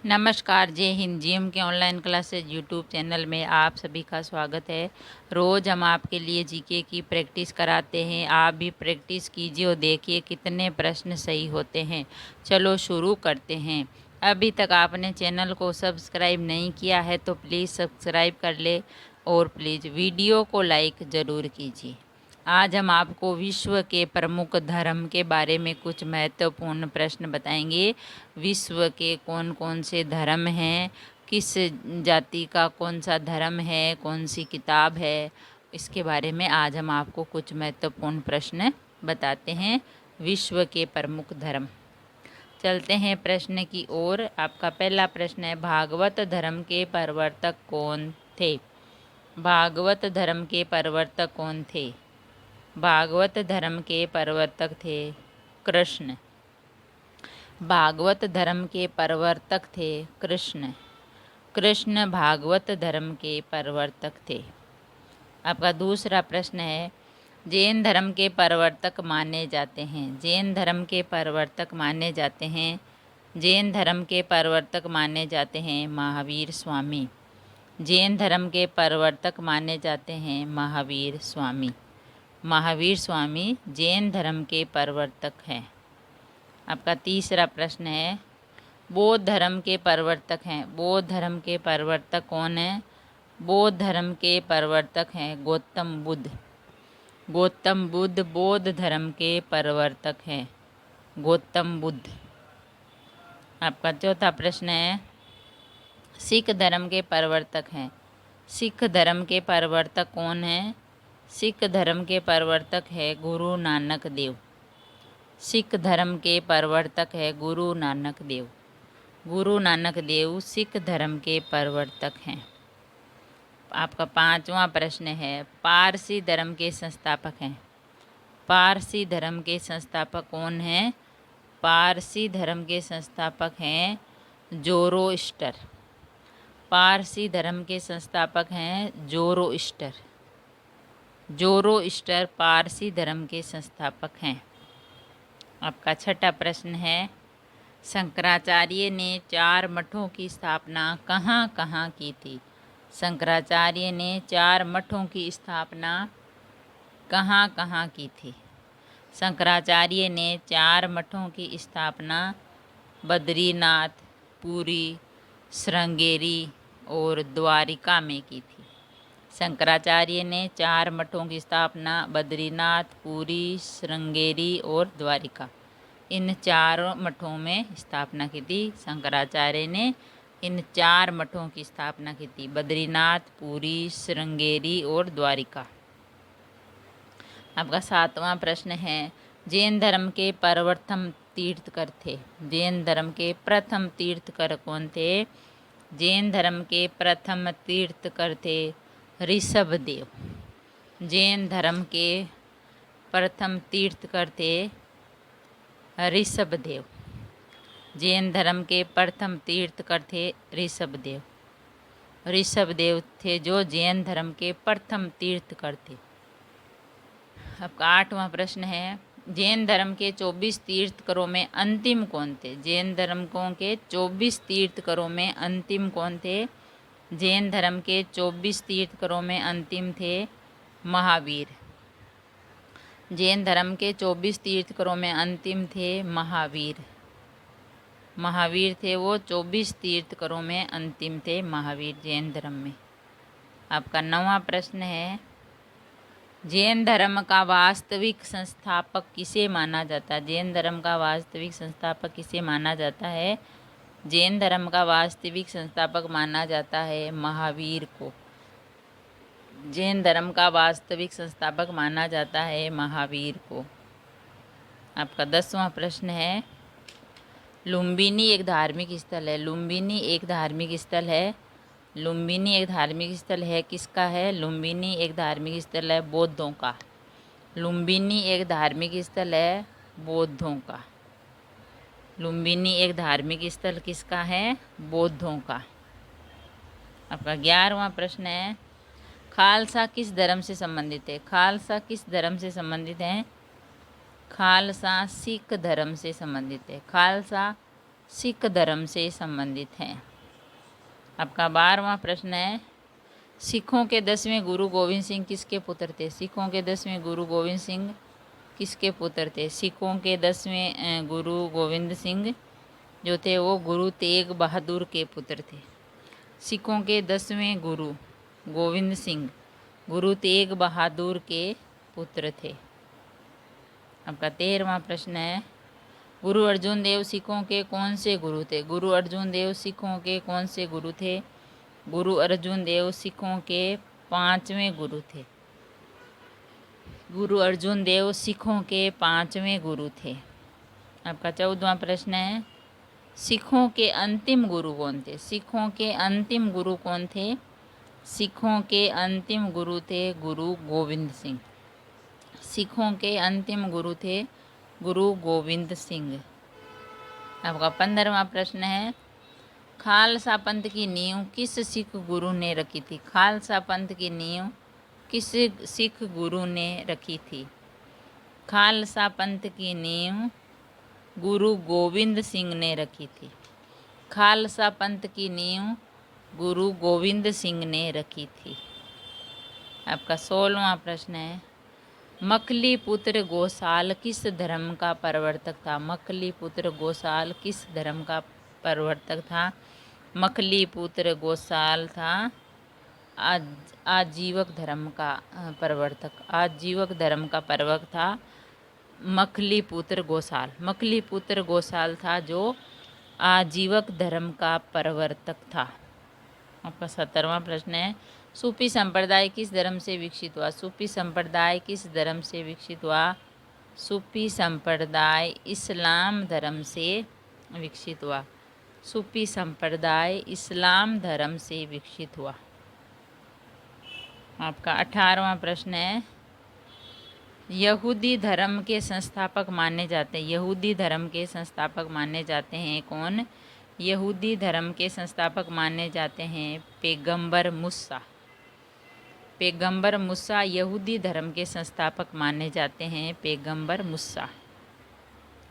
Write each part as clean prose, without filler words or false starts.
नमस्कार, जय हिंद। जीएम के ऑनलाइन क्लासेज यूट्यूब चैनल में आप सभी का स्वागत है। रोज़ हम आपके लिए जीके की प्रैक्टिस कराते हैं। आप भी प्रैक्टिस कीजिए और देखिए कितने प्रश्न सही होते हैं। चलो शुरू करते हैं। अभी तक आपने चैनल को सब्सक्राइब नहीं किया है तो प्लीज़ सब्सक्राइब कर ले और प्लीज़ वीडियो को लाइक ज़रूर कीजिए। आज हम आपको विश्व के प्रमुख धर्म के बारे में कुछ महत्वपूर्ण प्रश्न बताएंगे। विश्व के कौन कौन से धर्म हैं, किस जाति का कौन सा धर्म है, कौन सी किताब है, इसके बारे में आज हम आपको कुछ महत्वपूर्ण प्रश्न बताते हैं। विश्व के प्रमुख धर्म। चलते हैं प्रश्न की ओर। आपका पहला प्रश्न है, भागवत धर्म के प्रवर्तक कौन थे? भागवत धर्म के प्रवर्तक कौन थे? भागवत धर्म के प्रवर्तक थे कृष्ण। भागवत धर्म के प्रवर्तक थे कृष्ण। कृष्ण भागवत धर्म के प्रवर्तक थे। आपका दूसरा प्रश्न है, जैन धर्म के प्रवर्तक माने जाते हैं। जैन धर्म के प्रवर्तक माने जाते हैं। जैन धर्म के प्रवर्तक माने जाते हैं महावीर स्वामी। जैन धर्म के प्रवर्तक माने जाते हैं महावीर स्वामी। महावीर स्वामी जैन धर्म के प्रवर्तक हैं। आपका तीसरा प्रश्न है, बौद्ध धर्म के प्रवर्तक हैं। बौद्ध धर्म के प्रवर्तक कौन हैं? बौद्ध धर्म के प्रवर्तक हैं गौतम बुद्ध। गौतम बुद्ध बौद्ध धर्म के प्रवर्तक हैं। गौतम बुद्ध। आपका चौथा प्रश्न है, सिख धर्म के प्रवर्तक हैं। सिख धर्म के प्रवर्तक कौन हैं? सिख धर्म के प्रवर्तक है गुरु नानक देव। सिख धर्म के प्रवर्तक है गुरु नानक देव। गुरु नानक देव सिख धर्म के प्रवर्तक हैं। आपका पांचवा प्रश्न है, पारसी धर्म के संस्थापक हैं। पारसी धर्म के संस्थापक कौन हैं? पारसी धर्म के संस्थापक हैं जोरोस्टर। पारसी धर्म के संस्थापक हैं जोरोस्टर। जोरोस्टर पारसी धर्म के संस्थापक हैं। आपका छठा प्रश्न है, शंकराचार्य ने 4 मठों की स्थापना कहाँ कहाँ की थी? शंकराचार्य ने 4 मठों की स्थापना कहाँ कहाँ की थी? शंकराचार्य ने 4 मठों की स्थापना बद्रीनाथ, पुरी, श्रृंगेरी और द्वारिका में की थी। शंकराचार्य ने 4 मठों की स्थापना बद्रीनाथ, पुरी, श्रृंगेरी और द्वारिका, इन 4 मठों में स्थापना की थी। शंकराचार्य ने इन 4 मठों की स्थापना की थी, बद्रीनाथ, पुरी, श्रृंगेरी और द्वारिका। आपका 7वां प्रश्न है, जैन धर्म के प्रथम तीर्थकर थे। जैन धर्म के प्रथम तीर्थकर कौन थे? जैन धर्म के प्रथम तीर्थकर थे ऋषभदेव। जैन धर्म के प्रथम तीर्थकर थे ऋषभदेव। जैन धर्म के प्रथम तीर्थकर थे ऋषभदेव। ऋषभदेव थे जो जैन धर्म के प्रथम तीर्थकर थे। आपका 8वां प्रश्न है, जैन धर्म के 24 तीर्थकरों में अंतिम कौन थे? जैन धर्म के 24 तीर्थकरों में अंतिम कौन थे? जैन धर्म के 24 तीर्थकरों में अंतिम थे महावीर। जैन धर्म के 24 तीर्थकरों में अंतिम थे महावीर। महावीर थे वो 24 तीर्थकरों में अंतिम थे महावीर जैन धर्म में। आपका 9वां प्रश्न है, जैन धर्म का वास्तविक संस्थापक किसे माना जाता है? जैन धर्म का वास्तविक संस्थापक किसे माना जाता है? जैन धर्म का वास्तविक संस्थापक माना जाता है महावीर को। जैन धर्म का वास्तविक संस्थापक माना जाता है महावीर को। आपका 10वां प्रश्न है, लुम्बिनी एक धार्मिक स्थल है। लुम्बिनी एक धार्मिक स्थल है। लुम्बिनी एक धार्मिक स्थल है, किसका है? लुम्बिनी एक धार्मिक स्थल है बौद्धों का। लुम्बिनी एक धार्मिक स्थल है बौद्धों का। लुम्बिनी एक धार्मिक स्थल किसका है? बौद्धों का। आपका 11वां प्रश्न है, खालसा किस धर्म से संबंधित है? खालसा किस धर्म से संबंधित है? खालसा सिख धर्म से संबंधित है। खालसा सिख धर्म से संबंधित हैं। आपका 12वां प्रश्न है, सिखों के 10वें गुरु गोविंद सिंह किसके पुत्र थे? सिखों के 10वें गुरु गोविंद सिंह किसके पुत्र थे? सिखों के 10वें गुरु गोविंद सिंह जो थे वो गुरु तेग बहादुर के पुत्र थे। सिखों के 10वें गुरु गोविंद सिंह गुरु तेग बहादुर के पुत्र थे। आपका 13वां प्रश्न है, गुरु अर्जुन देव सिखों के कौन से गुरु थे? गुरु अर्जुन देव सिखों के कौन से गुरु थे? गुरु अर्जुन देव सिखों के 5वें गुरु थे। गुरु अर्जुन देव सिखों के 5वें गुरु थे। आपका 14वां प्रश्न है, सिखों के अंतिम गुरु कौन थे? सिखों के अंतिम गुरु कौन थे? सिखों के अंतिम गुरु थे गुरु गोविंद सिंह। सिखों के अंतिम गुरु थे गुरु गोविंद सिंह। आपका 15वां प्रश्न है, खालसा पंथ की नींव किस सिख गुरु ने रखी थी? खालसा पंथ की नींव किस सिख गुरु ने रखी थी? खालसा पंथ की नींव गुरु गोविंद सिंह ने रखी थी। खालसा पंथ की नींव गुरु गोविंद सिंह ने रखी थी। आपका 16वां प्रश्न है, मखली पुत्र गोसाल किस धर्म का प्रवर्तक था? मखली पुत्र गोसाल किस धर्म का प्रवर्तक था? मखली पुत्र गोसाल था आजीवक धर्म का प्रवर्तक। आजीवक धर्म का प्रवर्तक था मखली पुत्र गोसाल। मखली पुत्र गोसाल था जो आजीवक धर्म का प्रवर्तक था। आपका 17वां प्रश्न है, सूफी संप्रदाय किस धर्म से विकसित हुआ? सूफी संप्रदाय किस धर्म से विकसित हुआ? सूफी संप्रदाय इस्लाम धर्म से विकसित हुआ। सूफी संप्रदाय इस्लाम धर्म से विकसित हुआ। आपका 18वां प्रश्न है, यहूदी धर्म के संस्थापक माने जाते हैं। यहूदी धर्म के संस्थापक माने जाते हैं कौन? यहूदी धर्म के संस्थापक माने जाते हैं पैगंबर मूसा। पैगंबर मूसा यहूदी धर्म के संस्थापक माने जाते हैं पैगंबर मूसा।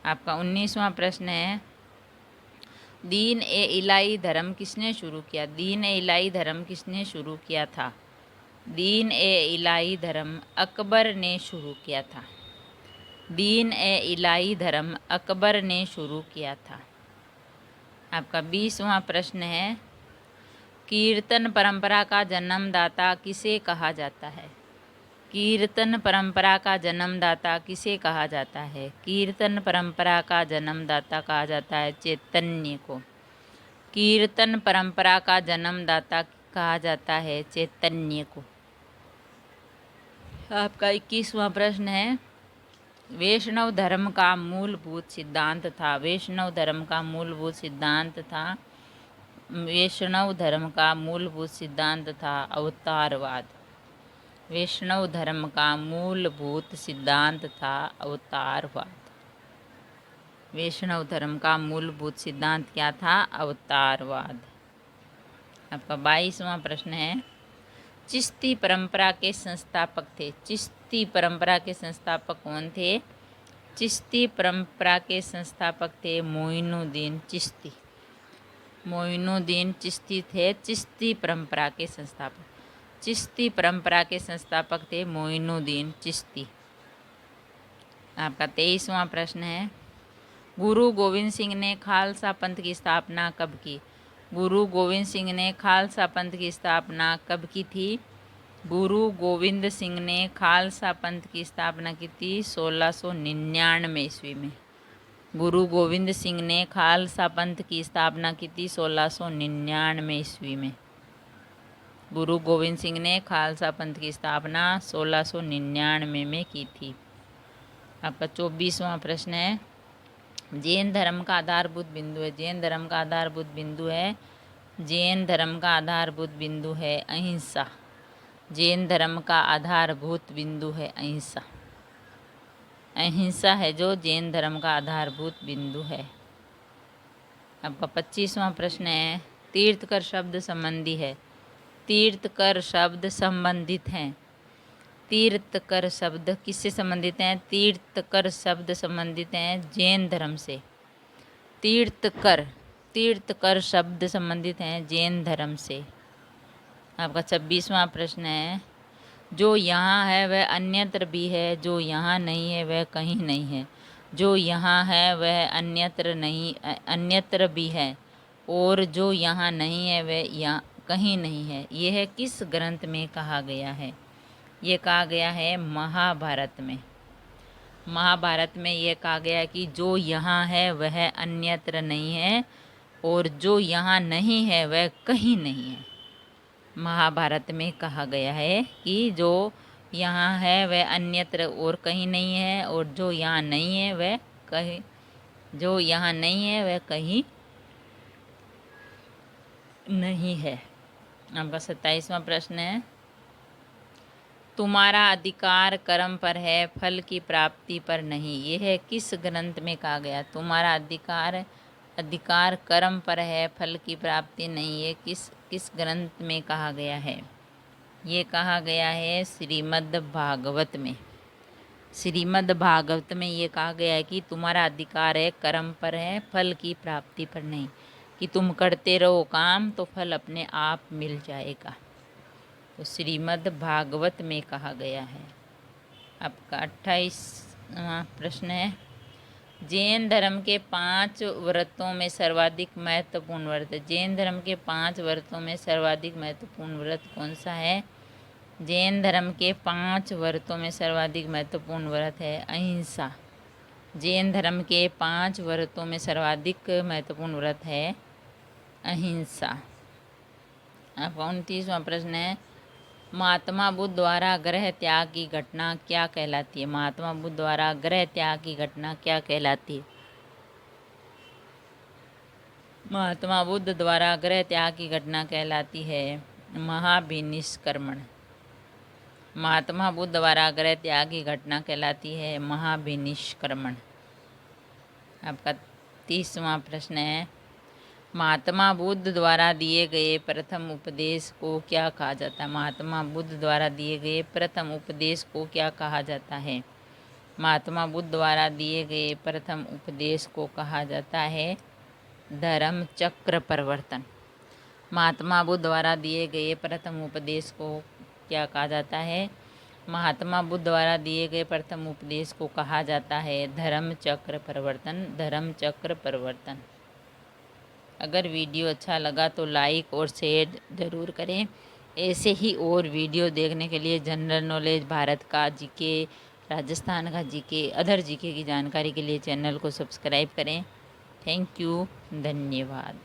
आपका 19वां प्रश्न है, दीन ए इलाही धर्म किसने शुरू किया? दीन ए इलाही धर्म किसने शुरू किया था? दीन ए इलाही धर्म अकबर ने शुरू किया था। दीन ए इलाही धर्म अकबर ने शुरू किया था। आपका 20वां प्रश्न है, कीर्तन परंपरा का जन्मदाता किसे कहा जाता है? कीर्तन परंपरा का जन्मदाता किसे कहा जाता है? कीर्तन परंपरा का जन्मदाता कहा जाता है चैतन्य को। कीर्तन परंपरा का जन्मदाता कहा जाता है चैतन्य को। आपका 21वां प्रश्न है, वैष्णव धर्म का मूलभूत सिद्धांत था। वैष्णव धर्म का मूलभूत सिद्धांत था। वैष्णव धर्म का मूलभूत सिद्धांत था अवतारवाद। वैष्णव धर्म का मूलभूत सिद्धांत था अवतारवाद। वैष्णव धर्म का मूलभूत सिद्धांत क्या था? अवतारवाद। आपका 22वां प्रश्न है, चिश्ती परंपरा के संस्थापक थे। चिश्ती परंपरा के संस्थापक कौन थे? चिश्ती परंपरा के संस्थापक थे मोइनुद्दीन चिश्ती। मोइनुद्दीन चिश्ती थे चिश्ती परंपरा के संस्थापक। चिश्ती परंपरा के संस्थापक थे मोइनुद्दीन चिश्ती। आपका 23वां प्रश्न है, गुरु गोविंद सिंह ने खालसा पंथ की स्थापना कब की? गुरु गोविंद सिंह ने खालसा पंथ की स्थापना कब की थी? गुरु गोविंद सिंह ने खालसा पंथ की स्थापना की थी 1699 ईस्वी में। गुरु गोविंद सिंह ने खालसा पंथ की स्थापना की थी 1699 ईस्वी में। गुरु गोविंद सिंह ने खालसा पंथ की स्थापना 1699 में की थी। आपका 24वां प्रश्न है, जैन धर्म का आधारभूत बिंदु है। जैन धर्म का आधारभूत बिंदु है। जैन धर्म का आधारभूत बिंदु है अहिंसा। जैन धर्म का आधारभूत बिंदु है अहिंसा। अहिंसा है जो जैन धर्म का आधारभूत बिंदु है। आपका 25वां प्रश्न है, तीर्थकर शब्द संबंधी है। तीर्थकर शब्द संबंधित हैं। तीर्थकर शब्द किससे संबंधित हैं? तीर्थकर शब्द संबंधित हैं जैन धर्म से। तीर्थकर, तीर्थकर शब्द संबंधित हैं जैन धर्म से। आपका 26वां प्रश्न है, जो यहाँ है वह अन्यत्र भी है, जो यहाँ नहीं है वह कहीं नहीं है। जो यहाँ है वह अन्यत्र नहीं, अन्यत्र भी है, और जो यहाँ नहीं है वह यहाँ कहीं नहीं है। यह किस ग्रंथ में कहा गया है? ये कहा गया है महाभारत में। महाभारत में ये कहा गया है कि जो यहाँ है वह अन्यत्र नहीं है, और जो यहाँ नहीं है वह कहीं नहीं है। महाभारत में कहा गया है कि जो यहाँ है वह अन्यत्र और कहीं नहीं है, और जो यहाँ नहीं है वह कहीं, जो यहाँ नहीं है वह कहीं नहीं है। आपका 27वां प्रश्न है, तुम्हारा अधिकार कर्म पर है, फल की प्राप्ति पर नहीं। यह किस ग्रंथ में कहा गया? तुम्हारा अधिकार कर्म पर है, फल की प्राप्ति नहीं। ये किस ग्रंथ में कहा गया है? ये कहा गया है श्रीमद् भागवत में। श्रीमद् भागवत में ये कहा गया है कि तुम्हारा अधिकार है कर्म पर है, फल की प्राप्ति पर नहीं, कि तुम करते रहो काम तो फल अपने आप मिल जाएगा। तो श्रीमद् भागवत में कहा गया है। आपका 28वां प्रश्न है, जैन धर्म के 5 व्रतों में सर्वाधिक महत्वपूर्ण व्रत। जैन धर्म के 5 व्रतों में सर्वाधिक महत्वपूर्ण व्रत कौन सा है? जैन धर्म के 5 व्रतों में सर्वाधिक महत्वपूर्ण व्रत है अहिंसा। जैन धर्म के 5 व्रतों में सर्वाधिक महत्वपूर्ण व्रत है अहिंसा। आपका 29वां प्रश्न है, महात्मा बुद्ध द्वारा गृह त्याग की घटना क्या कहलाती है? महात्मा बुद्ध द्वारा गृह त्याग की घटना क्या कहलाती है? महात्मा बुद्ध द्वारा गृह त्याग की घटना कहलाती है महाभिनिष्क्रमण। महात्मा बुद्ध द्वारा गृह त्याग की घटना कहलाती है महाभिनिष्क्रमण। आपका 30वां प्रश्न है, महात्मा बुद्ध द्वारा दिए गए प्रथम उपदेश को क्या कहा जाता है? महात्मा बुद्ध द्वारा दिए गए प्रथम उपदेश को क्या कहा जाता है? महात्मा बुद्ध द्वारा दिए गए प्रथम उपदेश को कहा जाता है धर्म चक्र परिवर्तन। महात्मा बुद्ध द्वारा दिए गए प्रथम उपदेश को क्या कहा जाता है? महात्मा बुद्ध द्वारा दिए गए प्रथम उपदेश को कहा जाता है धर्म चक्र परिवर्तन। धर्म चक्र परिवर्तन। अगर वीडियो अच्छा लगा तो लाइक और शेयर ज़रूर करें। ऐसे ही और वीडियो देखने के लिए जनरल नॉलेज, भारत का जीके, राजस्थान का जीके, अदर जीके की जानकारी के लिए चैनल को सब्सक्राइब करें। थैंक यू, धन्यवाद।